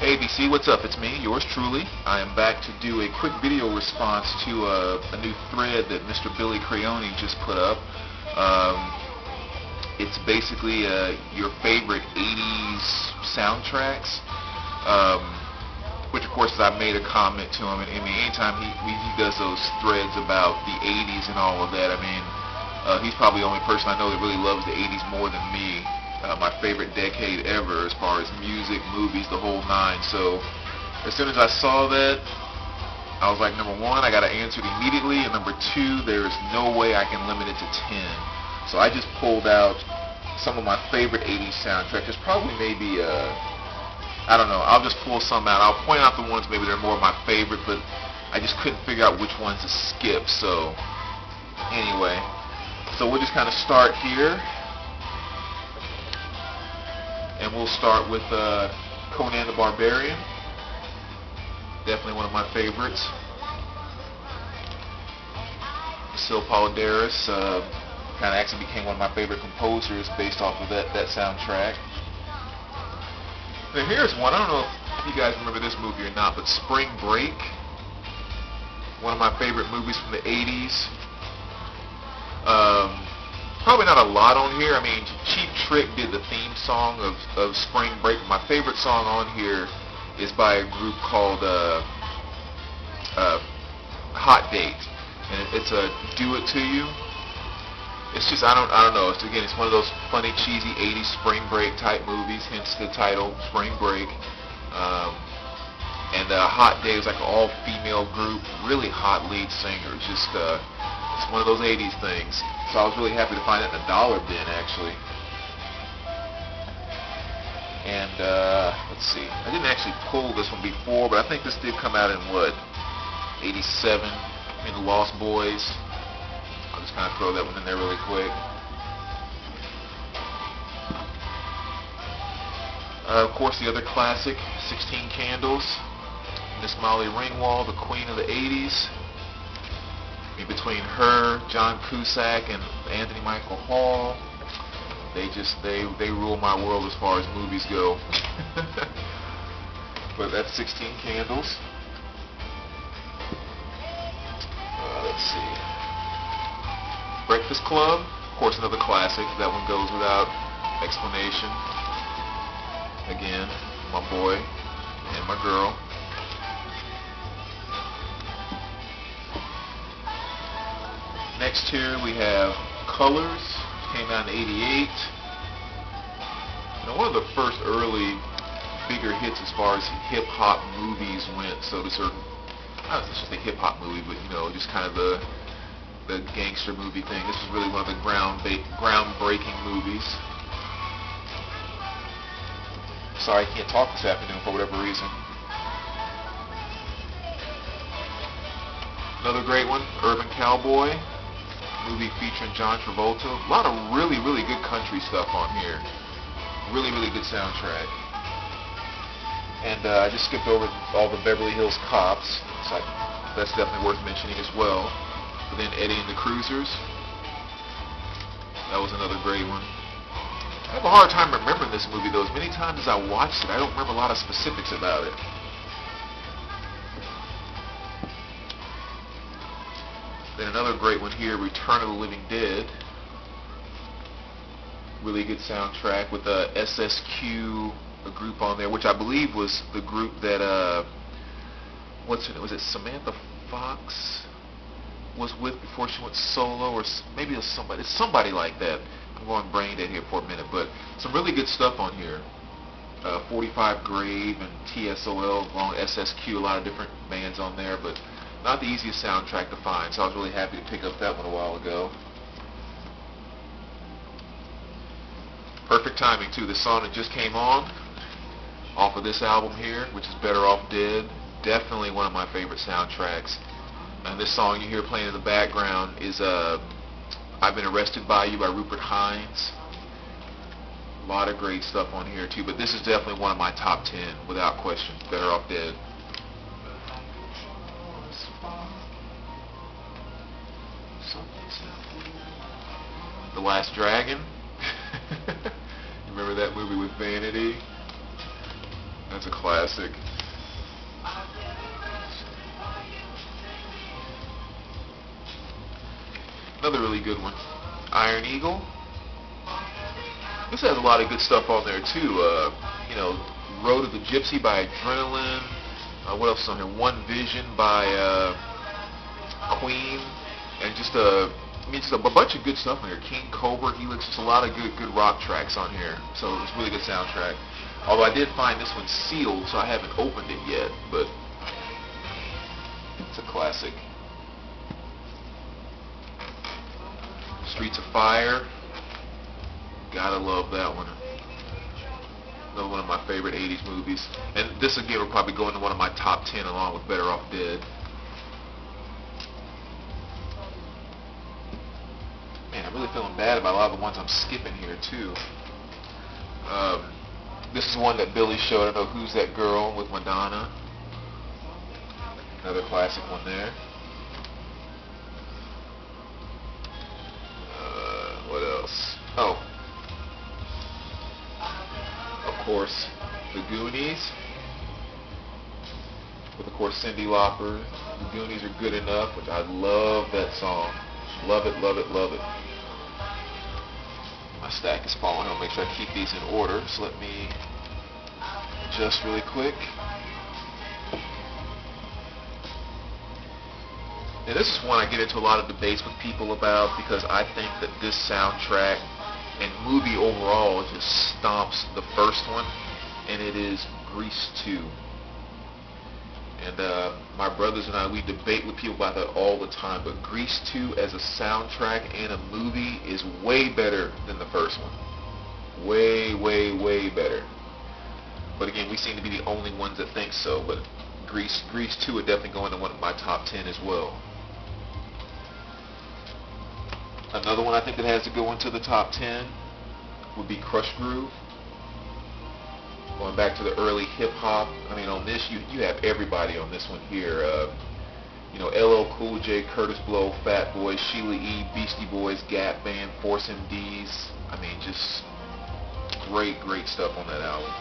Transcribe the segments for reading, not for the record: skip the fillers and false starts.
Hey BC, what's up? It's me, yours truly. I am back to do a quick video response to a new thread that Mr. Bylli Crayone just put up. It's basically your favorite 80s soundtracks, which of course I made a comment to him, and I mean, anytime he does those threads about the 80s and all of that, I mean, he's probably the only person I know that really loves the 80s more than me. My favorite decade ever as far as music, movies, the whole nine. So as soon as I saw that, I was like, number one, I got to answer it immediately, and number two, there is no way I can limit it to 10. So I just pulled out some of my favorite 80s soundtracks. There's probably maybe, I don't know, I'll just pull some out. I'll point out the ones maybe they're more of my favorite, but I just couldn't figure out which ones to skip. So anyway, so we'll just kind of start here. And we'll start with Conan the Barbarian. Definitely one of my favorites. Sil Polidorus kind of actually became one of my favorite composers based off of that soundtrack. Now here's one. I don't know if you guys remember this movie or not, but Spring Break. One of my favorite movies from the 80s. Probably not a lot on here. I mean, Cheap Trick did the theme song of Spring Break. My favorite song on here is by a group called Hot Date, and it's a Do It To You. It's just I don't know. It's one of those funny, cheesy 80s Spring Break type movies. Hence the title, Spring Break. And Hot Date is like an all-female group, really hot lead singer. It's one of those 80s things. So I was really happy to find that in the dollar bin, actually. And let's see, I didn't actually pull this one before, but I think this did come out in what, 87, in The Lost Boys. I'll just kind of throw that one in there really quick. Of course, the other classic, 16 Candles, Miss Molly Ringwald, the queen of the 80s. Between her, John Cusack, and Anthony Michael Hall, they rule my world as far as movies go. But that's 16 Candles. Let's see. Breakfast Club, of course, another classic. That one goes without explanation. Again, my boy and my girl. Next here we have Colors, came out in 88. One of the first early bigger hits as far as hip-hop movies went, so to certain, I don't know if it's just a hip-hop movie, but just kind of the gangster movie thing. This was really one of the groundbreaking movies. Sorry, I can't talk this afternoon for whatever reason. Another great one, Urban Cowboy. Movie featuring John Travolta. A lot of really, really good country stuff on here. Really, really good soundtrack. And I just skipped over all the Beverly Hills Cops, so that's definitely worth mentioning as well. But then Eddie and the Cruisers. That was another great one. I have a hard time remembering this movie though. As many times as I watched it, I don't remember a lot of specifics about it. Then another great one here, Return of the Living Dead. Really good soundtrack with SSQ, a group on there, which I believe was the group that, what's her name? Was it Samantha Fox was with before she went solo, or maybe it's somebody like that. I'm going brain dead here for a minute, but some really good stuff on here. 45 Grave and TSOL, along with SSQ, a lot of different bands on there, but not the easiest soundtrack to find, so I was really happy to pick up that one a while ago. Perfect timing too. The song that just came on off of this album here, which is Better Off Dead, definitely one of my favorite soundtracks. And this song you hear playing in the background is I've Been Arrested by You by Rupert Hines. A lot of great stuff on here too, but this is definitely one of my top 10 without question. Better Off Dead. The Last Dragon. You remember that movie with Vanity? That's a classic. Another really good one, Iron Eagle. This has a lot of good stuff on there too. You know, Road of the Gypsy by Adrenaline. What else is on here? One Vision by Queen, and just a bunch of good stuff on here. King Cobra, Helix, just a lot of good rock tracks on here. So it's a really good soundtrack. Although I did find this one sealed, so I haven't opened it yet, but it's a classic. Streets of Fire, gotta love that one. Another one of my favorite 80s movies. And this again will probably go into one of my top 10 along with Better Off Dead. Man, I'm really feeling bad about a lot of the ones I'm skipping here too. This is one that Bylli showed. I don't know Who's That Girl with Madonna. Another classic one there. What else? Oh, of course, The Goonies, with of course Cyndi Lauper. The Goonies Are Good Enough, which I love that song. Love it, love it, love it. My stack is falling. I'll make sure I keep these in order. So let me adjust really quick. And this is one I get into a lot of debates with people about, because I think that this soundtrack and movie overall just stomps the first one, and it is Grease 2. And my brothers and I, we debate with people about that all the time, but Grease 2 as a soundtrack and a movie is way better than the first one. Way, way, way better. But again, we seem to be the only ones that think so, but Grease 2 would definitely go into one of my top 10 as well. Another one I think that has to go into the top 10 would be Crush Groove. Going back to the early hip-hop, I mean, on this, you have everybody on this one here. You know, LL Cool J, Curtis Blow, Fat Boy, Sheila E., Beastie Boys, Gap Band, Force MDs. I mean, just great stuff on that album.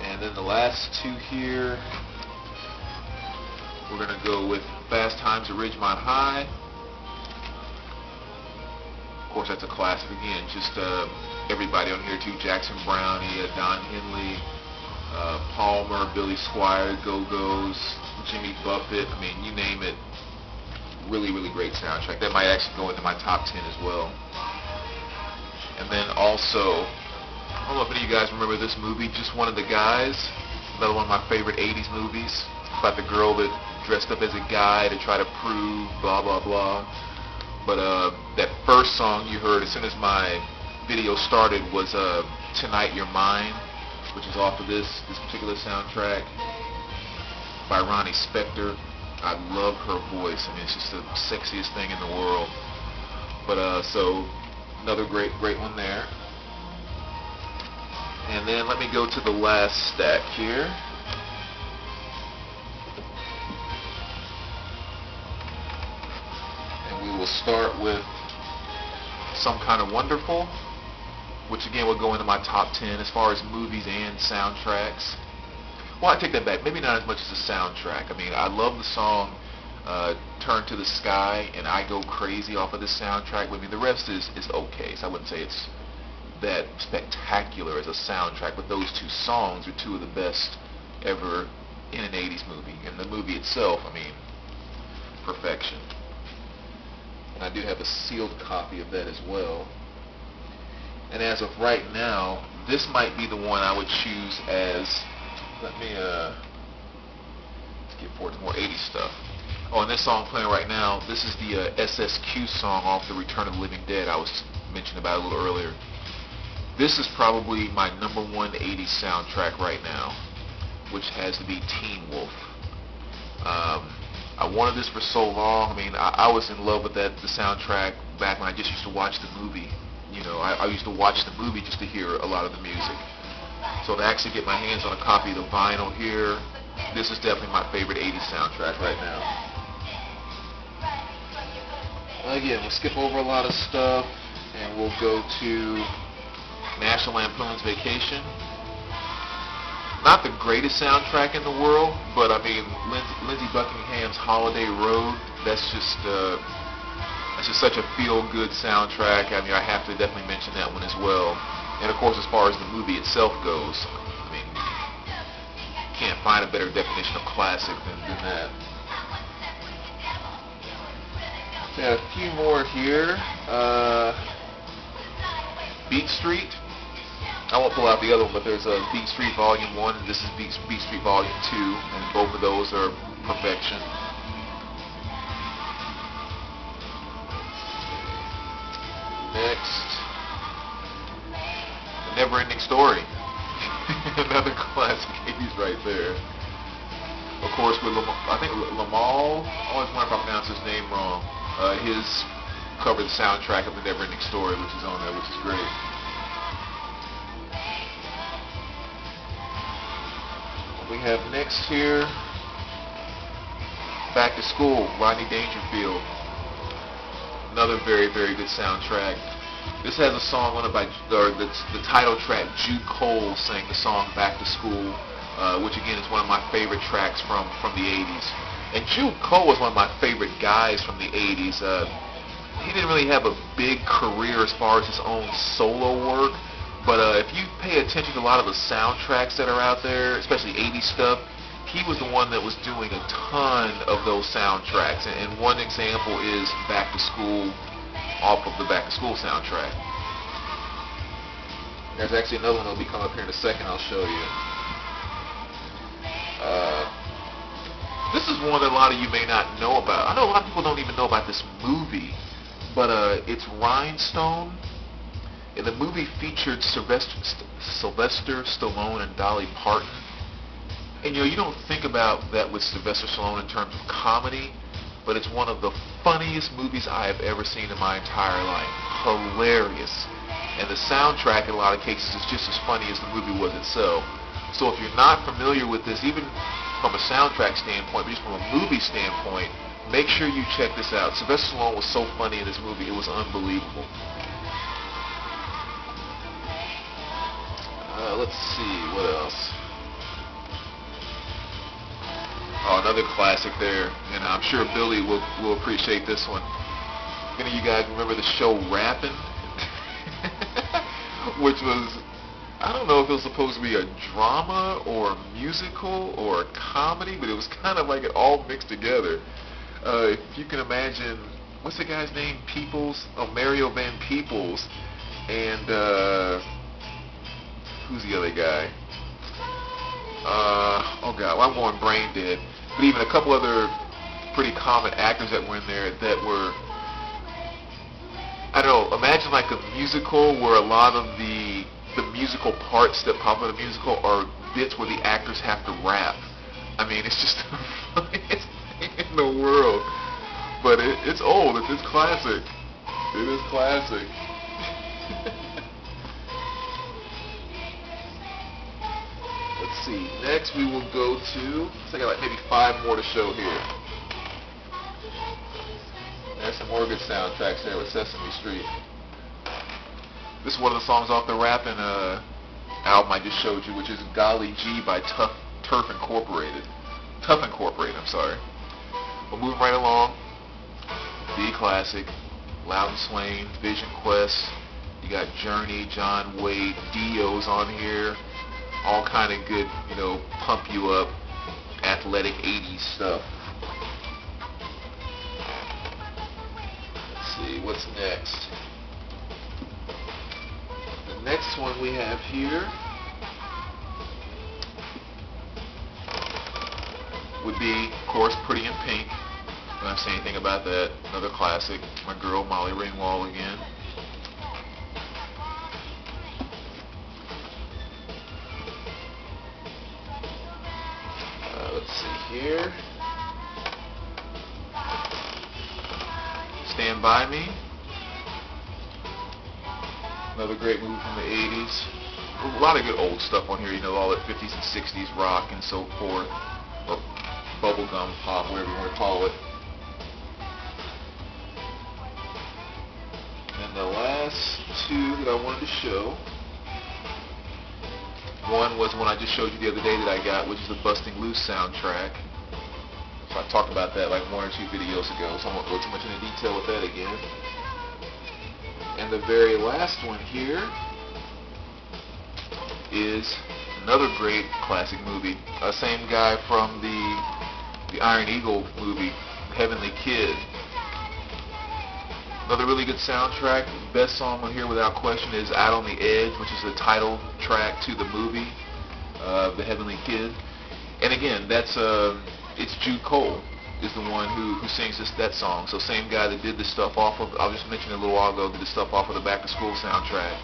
And then the last two here, we're going to go with Fast Times at Ridgemont High. Of course, that's a classic again. Just everybody on here too. Jackson Brownie, Don Henley, Palmer, Billy Squire, Go-Go's, Jimmy Buffett. I mean, you name it. Really great soundtrack. That might actually go into my top 10 as well. And then also, I don't know if any of you guys remember this movie, Just One of the Guys. Another one of my favorite 80s movies. About the girl that dressed up as a guy to try to prove blah blah blah. But that first song you heard as soon as my video started was Tonight You're Mine, which is off of this particular soundtrack by Ronnie Spector. I love her voice. I mean, it's just the sexiest thing in the world. But so another great one there. And then let me go to the last stack here. And we will start with Some Kind of Wonderful, which again will go into my top 10 as far as movies and soundtracks. Well, I take that back. Maybe not as much as the soundtrack. I mean, I love the song Turn to the Sky, and I go crazy off of this soundtrack. But I mean, the rest is okay, so I wouldn't say it's that spectacular as a soundtrack, but those two songs are two of the best ever in an 80s movie. And the movie itself, I mean, perfection. And I do have a sealed copy of that as well. And as of right now, this might be the one I would choose as, let me skip forward to more 80s stuff. Oh, and this song playing right now, this is the SSQ song off the Return of the Living Dead I was mentioning about a little earlier. This is probably my number one 80s soundtrack right now, which has to be Teen Wolf. I wanted this for so long. I mean, I was in love with the soundtrack back when I just used to watch the movie. You know, I used to watch the movie just to hear a lot of the music. So to actually get my hands on a copy of the vinyl here, this is definitely my favorite 80s soundtrack right now. Again, we'll skip over a lot of stuff, and we'll go to National Lampoon's Vacation. Not the greatest soundtrack in the world, but I mean, Lindsey Buckingham's Holiday Road, that's just such a feel-good soundtrack. I mean, I have to definitely mention that one as well. And of course, as far as the movie itself goes, I mean, can't find a better definition of classic than that. Got a few more here. Beat Street. I won't pull out the other one, but there's a Beat Street Volume 1, and this is Beat Street Volume 2, and both of those are perfection. Next, The Never-Ending Story. Another classic 80s right there. Of course, with I think Lamal, I always wonder if I pronounce his name wrong. His covered the soundtrack of The Never-Ending Story, which is on there, which is great. We have next here, Back to School, Rodney Dangerfield. Another very, very good soundtrack. This has a song on it by, the title track, Jude Cole sang the song Back to School, which again is one of my favorite tracks from the 80s. And Jude Cole was one of my favorite guys from the 80s. He didn't really have a big career as far as his own solo work, but if you pay attention to a lot of the soundtracks that are out there, especially 80s stuff, he was the one that was doing a ton of those soundtracks. And one example is Back to School, off of the Back to School soundtrack. There's actually another one that'll be coming up here in a second I'll show you. This is one that a lot of you may not know about. I know a lot of people don't even know about this movie, but it's Rhinestone. And the movie featured Sylvester Stallone and Dolly Parton. And you don't think about that with Sylvester Stallone in terms of comedy, but it's one of the funniest movies I have ever seen in my entire life. Hilarious. And the soundtrack in a lot of cases is just as funny as the movie was itself. So if you're not familiar with this, even from a soundtrack standpoint, but just from a movie standpoint, make sure you check this out. Sylvester Stallone was so funny in this movie, it was unbelievable. Let's see, what else? Oh, another classic there, and I'm sure Bylli will appreciate this one. If any of you guys remember the show Rappin'? Which was, I don't know if it was supposed to be a drama or a musical or a comedy, but it was kind of like it all mixed together. If you can imagine, what's the guy's name? Mario Van Peebles, and who's the other guy? Oh God, well, I'm going brain dead. But even a couple other pretty common actors that were in there that were, I don't know, imagine like a musical where a lot of the musical parts that pop in a musical are bits where the actors have to rap. I mean, it's just the funniest thing in the world. But it's old. It's classic. It is classic. Let's see. Next we will go to, I got like maybe 5 more to show here. There's some more good soundtracks there with Sesame Street. This is one of the songs off the Rappin' album I just showed you, which is Golly Gee by Turf Incorporated. Tough Incorporated, I'm sorry. But moving right along, the classic, Loudon Swain, Vision Quest. You got Journey, John Wayne, Dio's on here. All kind of good, pump you up, athletic 80s stuff. Let's see, what's next? The next one we have here would be, of course, Pretty in Pink. Don't have to say anything about that. Another classic. My girl, Molly Ringwald again. Let's see here. Stand By Me. Another great movie from the 80s. A lot of good old stuff on here, all that 50s and 60s rock and so forth. Or bubblegum pop, whatever you want to call it. And the last 2 that I wanted to show One was one I just showed you the other day that I got, which is the Busting Loose soundtrack. So I talked about that like 1 or 2 videos ago, so I won't go too much into detail with that again. And the very last one here is another great classic movie. Same guy from the Iron Eagle movie, Heavenly Kid. Another really good soundtrack. Best song on here without question is Out on the Edge, which is the title track to the movie, The Heavenly Kid. And again, that's it's Jude Cole is the one who sings that song. So same guy that did the stuff off of, I was just mentioning a little while ago, did the stuff off of the Back to School soundtrack.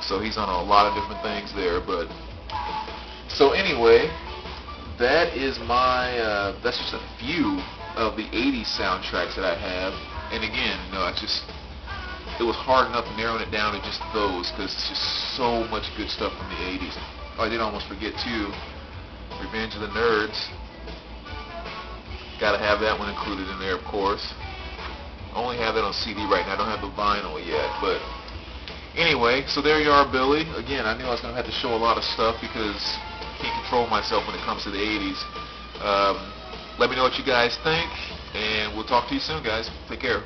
So he's on a lot of different things there. But so anyway, that is my that's just a few of the 80s soundtracks that I have. And again, it was hard enough narrowing it down to just those, because it's just so much good stuff from the 80s. Oh, I did almost forget too, Revenge of the Nerds. Gotta have that one included in there, of course. I only have that on CD right now. I don't have the vinyl yet, but anyway, so there you are, Billy. Again, I knew I was going to have to show a lot of stuff because I can't control myself when it comes to the 80s. Let me know what you guys think, and we'll talk to you soon, guys. Take care.